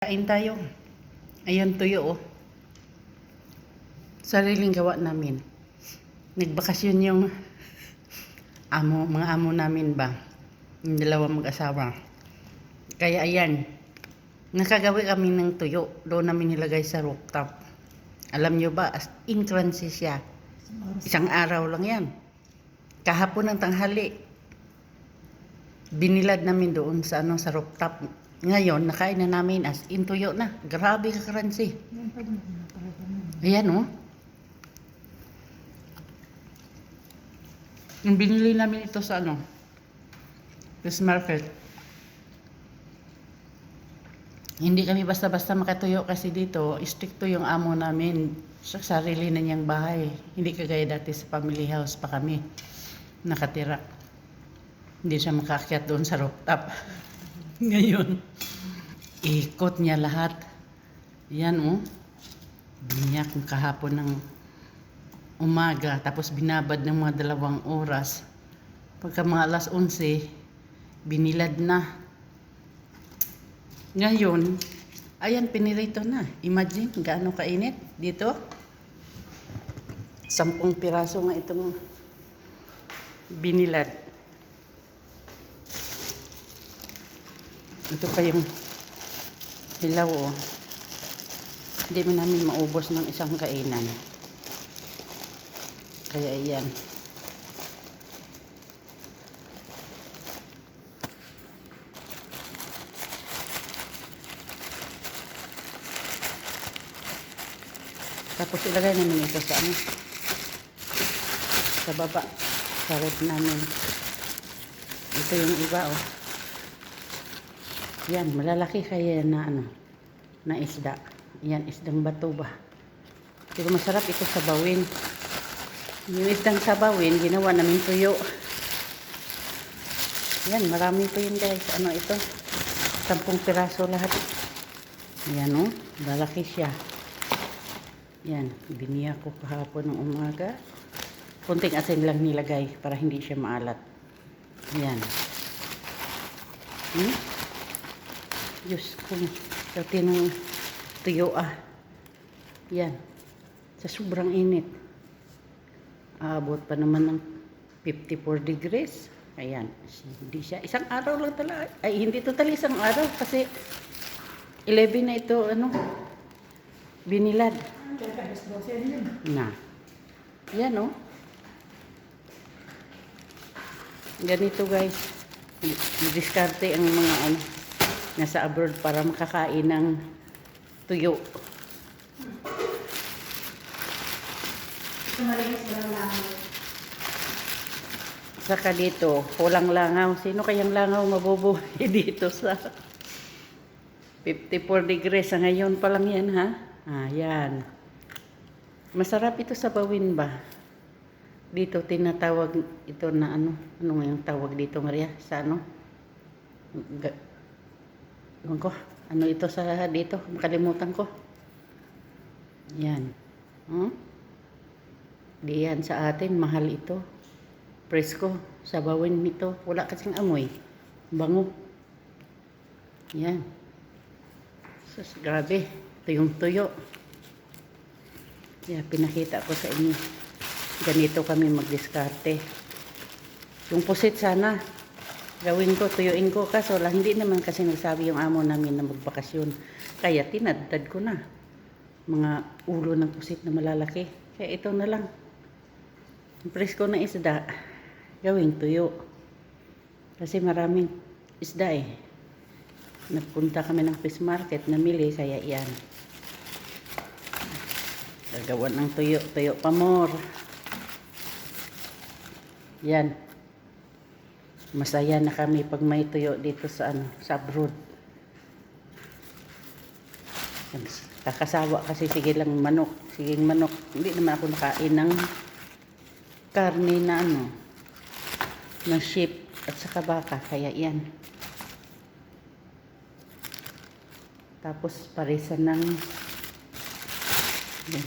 Kain tayo. Ayan tuyo oh. Sariling gawa namin. Nagbakasyon yung mga amo namin ba. Yung dalawang mag-asawa. Kaya ayan. Nakagawi kami ng tuyo. Doon namin nilagay sa rooftop. Alam nyo ba, as in crunchy siya. Isang araw lang yan. Kahapon ng tanghali. Binilad namin doon sa sa rooftop. Ngayon, nakain na namin as in tuyo na. Grabe ka crunchy. Ayan oh. Yung binili namin ito sa Fish Market. Hindi kami basta-basta makatuyo kasi dito, stricto yung amo namin sa sarili na niyang bahay. Hindi kagaya dati sa family house pa kami nakatira. Hindi siya makaakyat doon sa rooftop. Ngayon, ikot niya lahat. Yan oh. Biniyak kahapon ng umaga. Tapos binabad ng mga 2 oras. Pagka mga alas 11, binilad na. Ngayon, ayan, pinirito na. Imagine, gaano kainit dito. 10 piraso nga itong binilad. Ito pa yung hilaw oh. Hindi mo namin maubos ng isang kainan. Kaya iyan. Tapos ilagay namin ito sa baba. Sa rep namin. Ito yung iba oh. Yan, malalaki kaya na na isda. Yan, isdang bato ba. Pero masarap ito sabawin. Yung isdang sabawin, ginawa namin tuyo. Yan, marami po yun guys. Ito? 10 piraso lahat. Yan oh, malalaki siya. Yan, biniya ko kahapon ng umaga. Kunting asin lang nilagay para hindi siya maalat. Yan. Diyos ko, dati ng tuyo ah. Yan. Sa sobrang init. Aabot pa naman ng 54 degrees. Ayan. Hindi siya. Isang araw lang talaga. Ay, hindi totally isang araw. Kasi 11 na ito, binilad. Na. Yan oh. Ganito guys. Diskarte ang mga nasa abroad para makakain ng tuyo. Saka dito, walang langaw. Sino kayang langaw mabubuhay dito sa 54 degrees? Sa ngayon pa lang yan ha. Yan. Masarap ito sa bawin ba? Dito tinatawag ito na ano yung tawag dito Maria? Sa ito sa dito, makalimutan ko. Yan. Di yan sa atin, mahal ito. Presko, sabawin nito. Wala kasing amoy. Bango. Yan. Sus, grabe. Ito yung tuyo. Yan, pinakita ko sa inyo. Ganito kami magdiskarte. Yung pusit sana. Gawin ko, tuyuin ko. Kaso lang, hindi naman kasi nagsabi yung amo namin na magbakasyon. Kaya tinadtad ko na. Mga ulo ng pusit na malalaki. Kaya ito na lang. Yung presko na isda, gawing tuyo. Kasi maraming isda eh. Nagpunta kami ng fish market, namili, kaya yan. Gagawan ng tuyo, tuyo pa more. Yan. Masaya na kami pag may tuyo dito sa sa abroad. Kakasawa kasi sige lang manok, siging manok. Hindi naman ako nakain ng karne na ng sheep at saka baka, kaya yan. Tapos parisan ng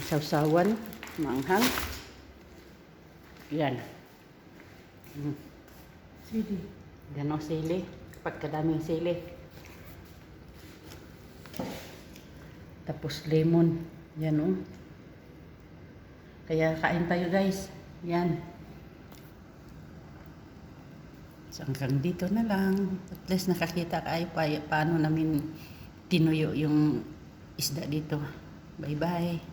sausawan, maanghang. Yan. Sili. Gano sili. Pagkadaming sili. Tapos lemon. Yan oh. Kaya kain tayo guys. Yan. So hanggang dito na lang. At least nakakita kayo paano namin tinuyo yung isda dito. Bye bye.